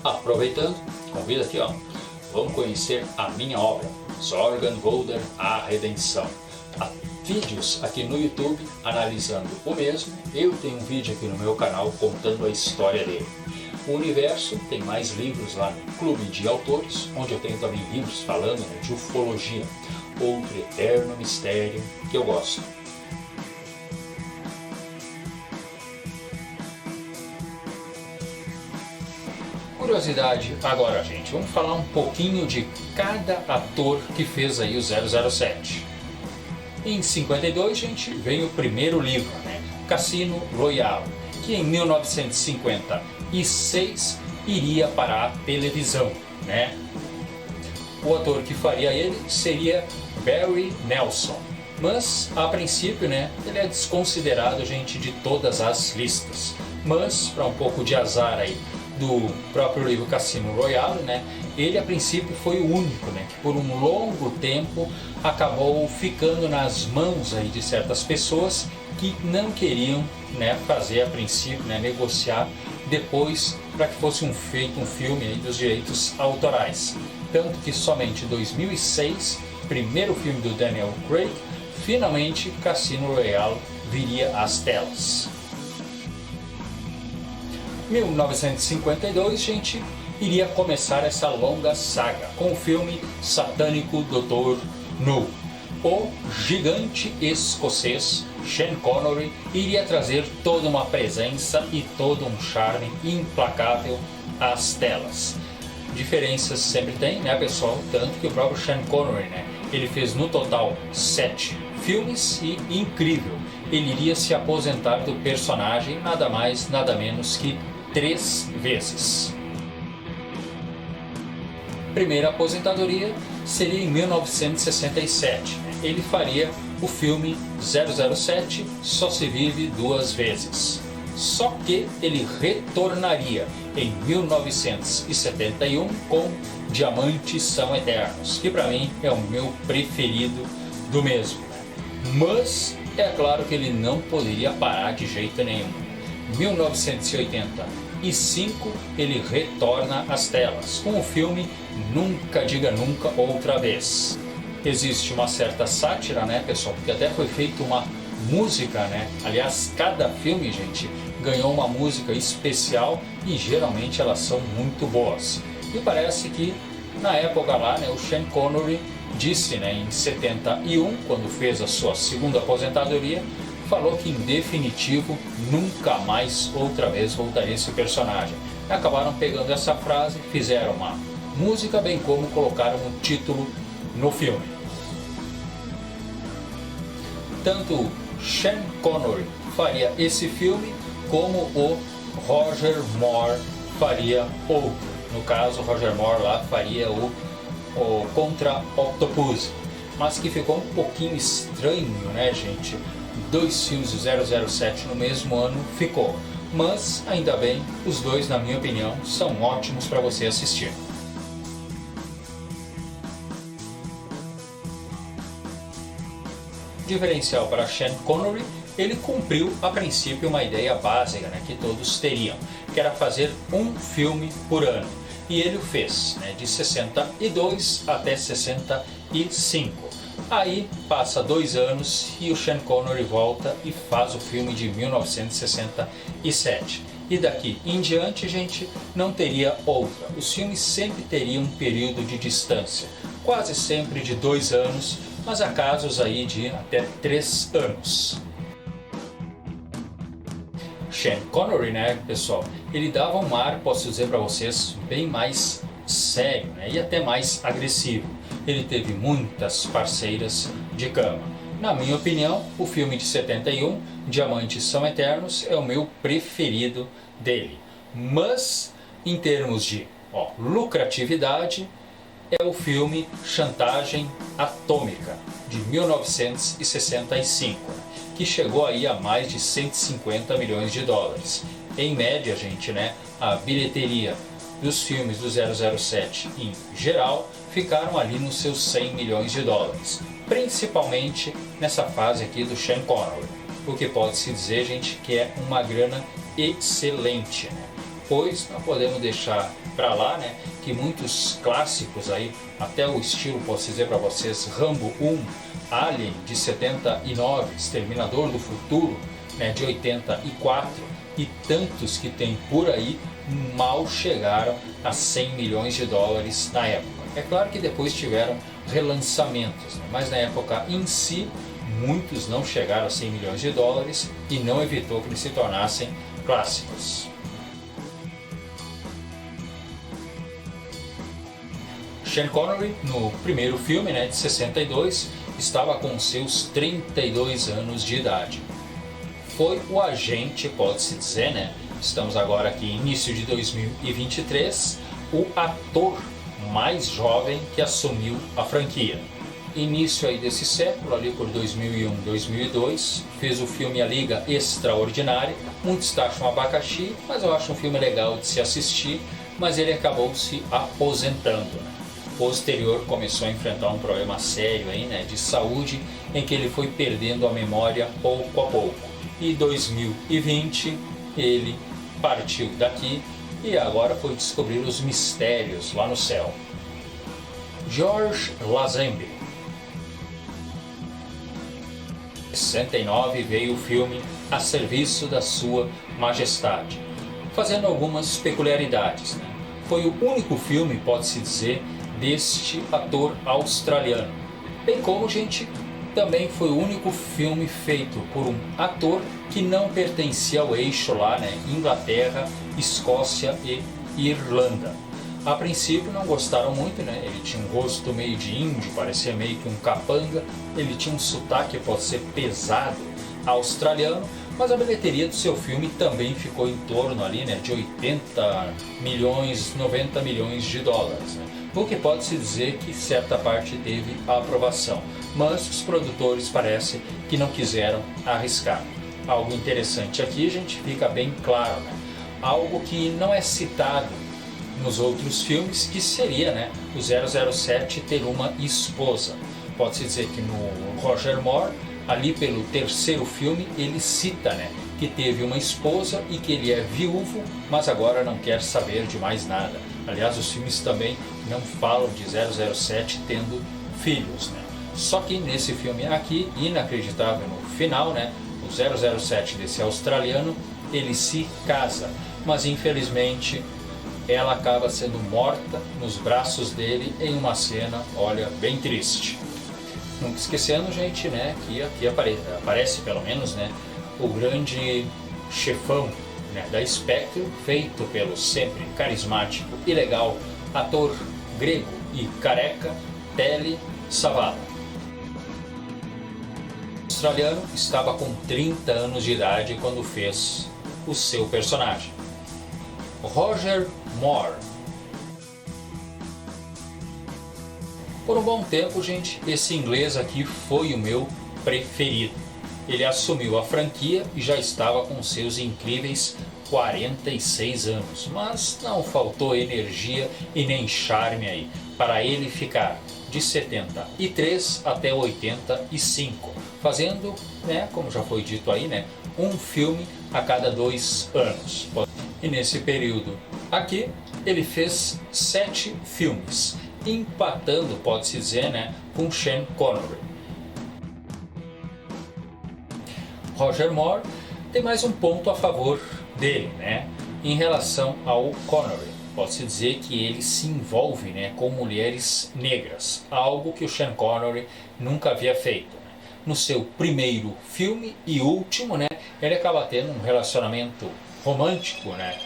Aproveitando, convido aqui, vamos conhecer a minha obra, Zorgan Voldar, A Redenção. Há vídeos aqui no YouTube analisando o mesmo. Eu tenho um vídeo aqui no meu canal contando a história dele. O Universo tem mais livros lá no Clube de Autores, onde eu tenho também livros falando de ufologia, outro eterno mistério que eu gosto. Curiosidade agora, gente, vamos falar um pouquinho de cada ator que fez aí o 007. Em 52, gente, vem o primeiro livro, Cassino Royale, que em 1956 iria para a televisão, O ator que faria ele seria Barry Nelson, mas a princípio, ele é desconsiderado, gente, de todas as listas. Mas para um pouco de azar aí do próprio livro Cassino Royale, ele a princípio foi o único, que por um longo tempo acabou ficando nas mãos aí de certas pessoas que não queriam, fazer a princípio, negociar depois para que fosse feito um filme aí dos direitos autorais. Tanto que somente em 2006, primeiro filme do Daniel Craig, finalmente Cassino Royale viria às telas. 1952, gente, iria começar essa longa saga com o filme satânico Dr. No. O gigante escocês Sean Connery iria trazer toda uma presença e todo um charme implacável às telas. Diferenças sempre tem, pessoal? Tanto que o próprio Sean Connery, ele fez no total 7 filmes e, incrível, ele iria se aposentar do personagem nada mais, nada menos que 3 vezes. Primeira aposentadoria seria em 1967. Ele faria o filme 007 Só se vive 2 vezes. Só que ele retornaria em 1971 com Diamantes São Eternos, que para mim é o meu preferido do mesmo. Mas é claro que ele não poderia parar de jeito nenhum. 1985 ele retorna às telas com o filme Nunca Diga Nunca Outra Vez. Existe uma certa sátira, pessoal, porque até foi feita uma música, Aliás, cada filme, gente, ganhou uma música especial e geralmente elas são muito boas. E parece que na época lá, o Sean Connery disse, em 71, quando fez a sua segunda aposentadoria, falou que em definitivo nunca mais outra vez voltaria esse personagem. Acabaram pegando essa frase, fizeram uma música, bem como colocaram um título no filme. Tanto Sean Connery faria esse filme, como o Roger Moore faria outro. No caso, o Roger Moore lá faria o Contra Octopus, mas que ficou um pouquinho estranho, gente? 2 filmes do 007 no mesmo ano ficou, mas ainda bem, os dois, na minha opinião, são ótimos para você assistir. Diferencial para Sean Connery, ele cumpriu a princípio uma ideia básica, que todos teriam, que era fazer um filme por ano, e ele o fez, de 62 até 65. Aí passa 2 anos e o Sean Connery volta e faz o filme de 1967. E daqui em diante, gente, não teria outra. Os filmes sempre teriam um período de distância, quase sempre de 2 anos, mas há casos aí de até 3 anos. Sean Connery, pessoal, ele dava um ar, posso dizer para vocês, bem mais sério, e até mais agressivo. Ele teve muitas parceiras de cama. Na minha opinião, o filme de 71, Diamantes São Eternos, é o meu preferido dele. Mas, em termos de lucratividade, é o filme Chantagem Atômica, de 1965, que chegou aí a mais de 150 milhões de dólares. Em média, gente, a bilheteria dos filmes do 007 em geral ficaram ali nos seus 100 milhões de dólares, principalmente nessa fase aqui do Sean Connery, o que pode-se dizer, gente, que é uma grana excelente, pois não podemos deixar para lá, né, que muitos clássicos aí, até o estilo, posso dizer para vocês, Rambo 1, Alien de 79, Exterminador do Futuro, né, de 84 e tantos que tem por aí, mal chegaram a 100 milhões de dólares na época. É claro que depois tiveram relançamentos, né, mas na época em si, muitos não chegaram a 100 milhões de dólares e não evitou que eles se tornassem clássicos. Sean Connery, no primeiro filme, né, de 62, estava com seus 32 anos de idade. Foi o agente, pode-se dizer, né? Estamos agora aqui início de 2023, o ator mais jovem que assumiu a franquia. Início aí desse século, ali por 2001, 2002, fez o filme A Liga Extraordinária. Muitos taxam abacaxi, mas eu acho um filme legal de se assistir, mas ele acabou se aposentando, né? Posterior começou a enfrentar um problema sério aí, né, de saúde, em que ele foi perdendo a memória pouco a pouco. E em 2020 ele partiu daqui e agora foi descobrir os mistérios lá no céu. George Lazenby. Em 69 veio o filme A Serviço da Sua Majestade, fazendo algumas peculiaridades, né? Foi o único filme, pode-se dizer, deste ator australiano. Bem como, gente, também foi o único filme feito por um ator que não pertencia ao eixo lá, né? Inglaterra, Escócia e Irlanda. A princípio não gostaram muito, né? Ele tinha um rosto meio de índio, parecia meio que um capanga. Ele tinha um sotaque, pode ser pesado, australiano. Mas a bilheteria do seu filme também ficou em torno ali, né, de 80 milhões, 90 milhões de dólares, né? O que pode-se dizer que certa parte teve a aprovação, mas os produtores parece que não quiseram arriscar. Algo interessante aqui, gente, fica bem claro, né? Algo que não é citado nos outros filmes, que seria, né, o 007 ter uma esposa. Pode-se dizer que no Roger Moore, ali pelo terceiro filme, ele cita, né, que teve uma esposa e que ele é viúvo, mas agora não quer saber de mais nada. Aliás, os filmes também não falam de 007 tendo filhos, né? Só que nesse filme aqui, inacreditável no final, né, o 007 desse australiano, ele se casa, mas infelizmente ela acaba sendo morta nos braços dele em uma cena, olha, bem triste. Nunca esquecendo, gente, né, que aqui aparece pelo menos, né, o grande chefão, né, da Spectre, feito pelo sempre carismático e legal ator grego e careca Telly Savalas. O australiano estava com 30 anos de idade quando fez o seu personagem. Roger Moore. Por um bom tempo, gente, esse inglês aqui foi o meu preferido. Ele assumiu a franquia e já estava com seus incríveis 46 anos, mas não faltou energia e nem charme aí para ele ficar de 73 até 85, fazendo, né, como já foi dito aí, né, um filme a cada 2 anos. E nesse período aqui, ele fez 7 filmes, empatando, pode-se dizer, né, com Sean Connery. Roger Moore tem mais um ponto a favor dele, né, em relação ao Connery. Pode-se dizer que ele se envolve, né, com mulheres negras, algo que o Sean Connery nunca havia feito. No seu primeiro filme e último, né, ele acaba tendo um relacionamento romântico, né,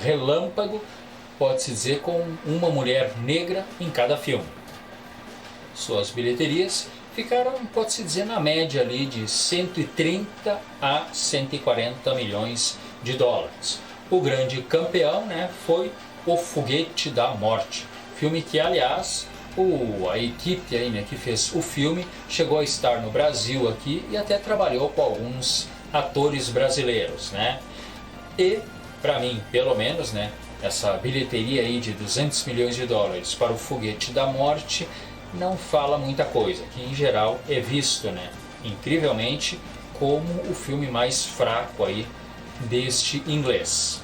relâmpago, pode-se dizer, com uma mulher negra em cada filme. Suas bilheterias ficaram, pode-se dizer, na média ali de 130 a 140 milhões de dólares. O grande campeão, né, foi O Foguete da Morte, filme que, aliás, a equipe aí, né, que fez o filme chegou a estar no Brasil aqui e até trabalhou com alguns atores brasileiros, né? E, para mim, pelo menos, né, essa bilheteria aí de 200 milhões de dólares para O Foguete da Morte não fala muita coisa, que em geral é visto, né, incrivelmente, como o filme mais fraco aí deste inglês.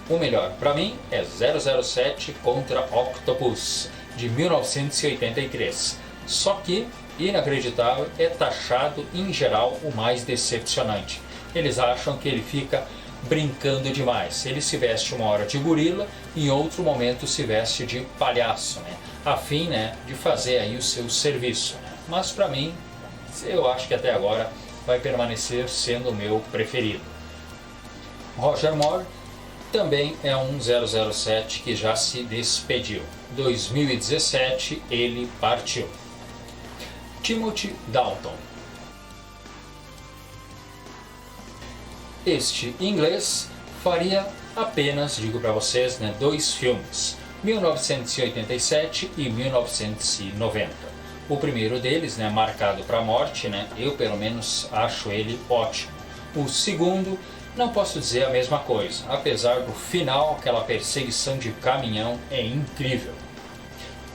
O melhor para mim é 007 contra Octopus, de 1983. Só que, inacreditável, é taxado em geral o mais decepcionante. Eles acham que ele fica brincando demais. Ele se veste uma hora de gorila, em outro momento se veste de palhaço, né? A fim, né, de fazer aí o seu serviço, né? Mas para mim, eu acho que até agora vai permanecer sendo o meu preferido. Roger Moore também é um 007 que já se despediu. 2017 ele partiu. Timothy Dalton. Este inglês faria apenas, digo para vocês, né, 2 filmes, 1987 e 1990. O primeiro deles, né, marcado para a morte, né, eu pelo menos acho ele ótimo. O segundo, não posso dizer a mesma coisa, apesar do final, aquela perseguição de caminhão é incrível.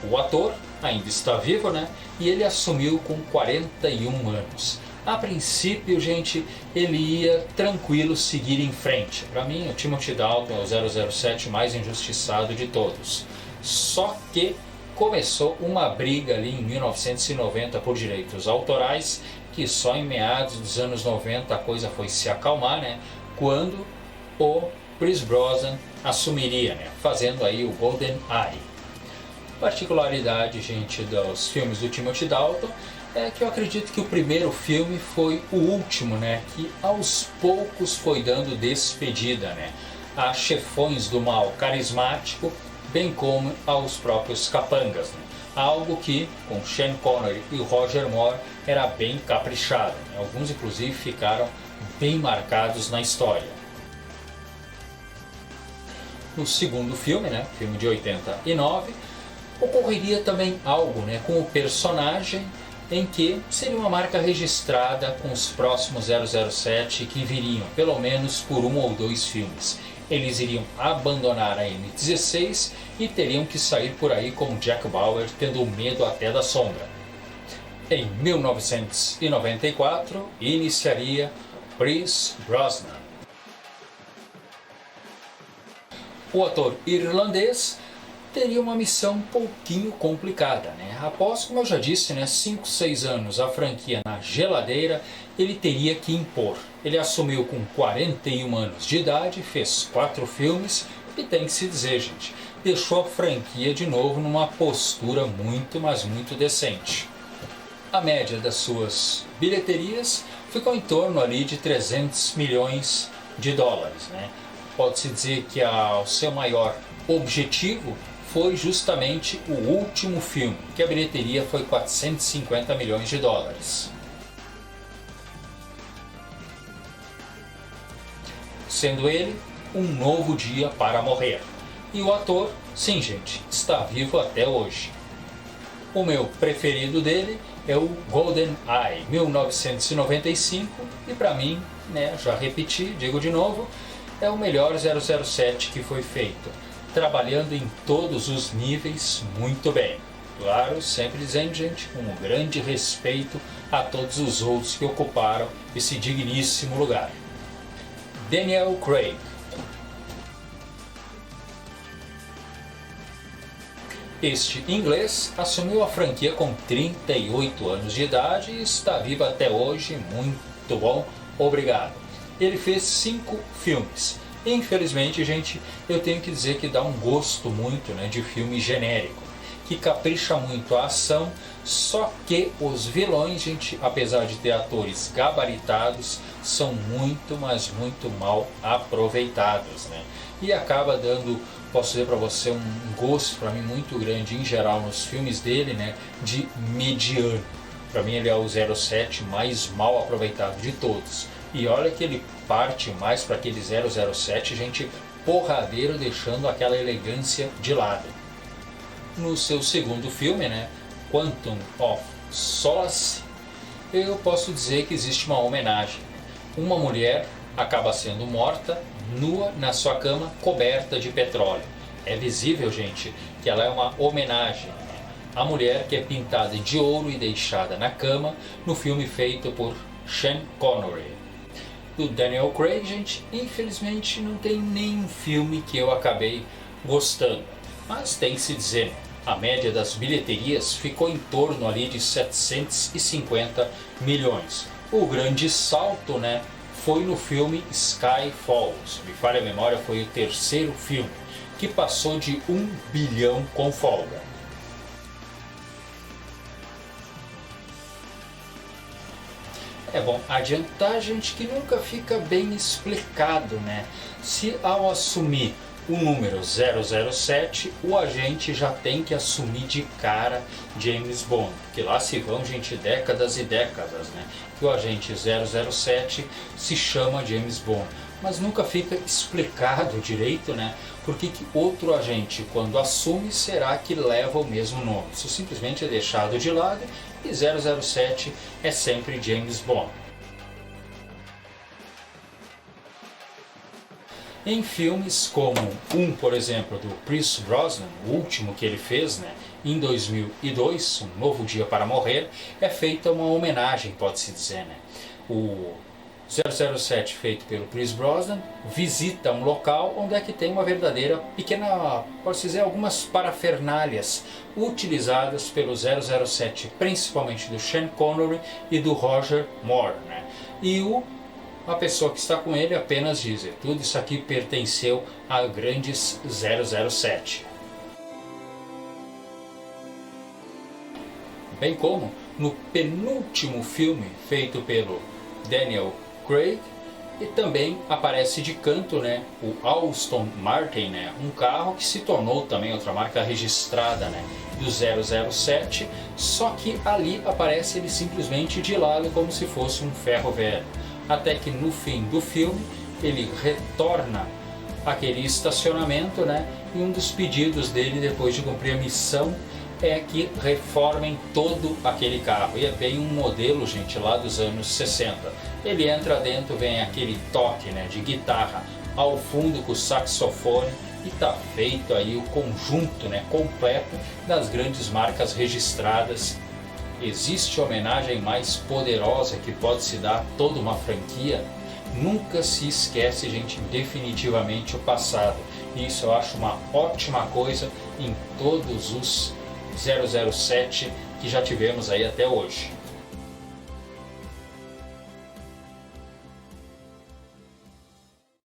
O ator ainda está vivo, né, e ele assumiu com 41 anos. A princípio, gente, ele ia tranquilo seguir em frente. Para mim, o Timothy Dalton é o 007 mais injustiçado de todos. Só que começou uma briga ali em 1990 por direitos autorais, que só em meados dos anos 90 a coisa foi se acalmar, né? Quando o Pierce Brosnan assumiria, né? Fazendo aí o GoldenEye. Particularidade, gente, dos filmes do Timothy Dalton é que eu acredito que o primeiro filme foi o último, né, que aos poucos foi dando despedida, né, a chefões do mal carismático, bem como aos próprios capangas, né, algo que com Sean Connery e o Roger Moore era bem caprichado, né, alguns inclusive ficaram bem marcados na história. No segundo filme, né, filme de 89, ocorreria também algo, né, com o personagem em que seria uma marca registrada com os próximos 007 que viriam pelo menos por 1 ou 2 filmes. Eles iriam abandonar a M16 e teriam que sair por aí como Jack Bauer, tendo medo até da sombra. Em 1994, iniciaria Pierce Brosnan. O ator irlandês teria uma missão um pouquinho complicada, né? Após, como eu já disse, né, 5, 6 anos a franquia na geladeira, ele teria que impor. Ele assumiu com 41 anos de idade, fez 4 filmes e tem que se dizer, gente, deixou a franquia de novo numa postura muito, mas muito decente. A média das suas bilheterias ficou em torno ali de 300 milhões de dólares, né? Pode-se dizer que o seu maior objetivo foi justamente o último filme, que a bilheteria foi 450 milhões de dólares. Sendo ele um novo dia para morrer. E o ator, sim gente, está vivo até hoje. O meu preferido dele é o GoldenEye, 1995, e para mim, né, já repeti, digo de novo, é o melhor 007 que foi feito, trabalhando em todos os níveis muito bem. Claro, sempre dizendo, gente, com um grande respeito a todos os outros que ocuparam esse digníssimo lugar. Daniel Craig. Este inglês assumiu a franquia com 38 anos de idade e está vivo até hoje, muito bom, obrigado. Ele fez 5 filmes. Infelizmente, gente, eu tenho que dizer que dá um gosto muito, né, de filme genérico, que capricha muito a ação, só que os vilões, gente, apesar de ter atores gabaritados, são muito, mas muito mal aproveitados, né? E acaba dando, posso dizer para você, um gosto para mim muito grande em geral nos filmes dele, né, de mediano. Para mim ele é o 07 mais mal aproveitado de todos. E olha que ele parte mais para aquele 007, gente, porradeiro, deixando aquela elegância de lado. No seu segundo filme, né, Quantum of Solace, eu posso dizer que existe uma homenagem. Uma mulher acaba sendo morta, nua, na sua cama, coberta de petróleo. É visível, gente, que ela é uma homenagem, né, à mulher que é pintada de ouro e deixada na cama, no filme feito por Sean Connery. do Daniel Craig, gente, infelizmente não tem nenhum filme que eu acabei gostando. Mas tem que se dizer, a média das bilheterias ficou em torno ali de 750 milhões. O grande salto, né, foi no filme Skyfall. Se me falha a memória, foi o terceiro filme, que passou de 1 bilhão com folga. É bom adiantar, gente, que nunca fica bem explicado, né? Se ao assumir o número 007, o agente já tem que assumir de cara James Bond, que lá se vão, gente, décadas e décadas, né? Que o agente 007 se chama James Bond, mas nunca fica explicado direito, né? Por que outro agente, quando assume, será que leva o mesmo nome? Isso simplesmente é deixado de lado e 007 é sempre James Bond. Em filmes como por exemplo, do Pierce Brosnan, o último que ele fez, né, em 2002, Um Novo Dia para Morrer, é feita uma homenagem, pode-se dizer, né? O 007, feito pelo Pierce Brosnan, visita um local onde é que tem uma verdadeira pequena, pode-se dizer, algumas parafernálias utilizadas pelo 007, principalmente do Sean Connery e do Roger Moore, né? E a pessoa que está com ele apenas diz: tudo isso aqui pertenceu a grandes 007. Bem como no penúltimo filme feito pelo Daniel Craig, e também aparece de canto, né, o Aston Martin, né, um carro que se tornou também outra marca registrada, né, do 007, só que ali aparece ele simplesmente de lado como se fosse um ferro velho. Até que no fim do filme ele retorna àquele estacionamento, né? E um dos pedidos dele depois de cumprir a missão é que reformem todo aquele carro. E é bem um modelo, gente, lá dos anos 60. Ele entra dentro, vem aquele toque, né, de guitarra ao fundo com o saxofone e tá feito aí o conjunto, né, completo das grandes marcas registradas. Existe homenagem mais poderosa que pode se dar a toda uma franquia? Nunca se esquece, gente, definitivamente o passado. E isso eu acho uma ótima coisa em todos os 007 que já tivemos aí até hoje.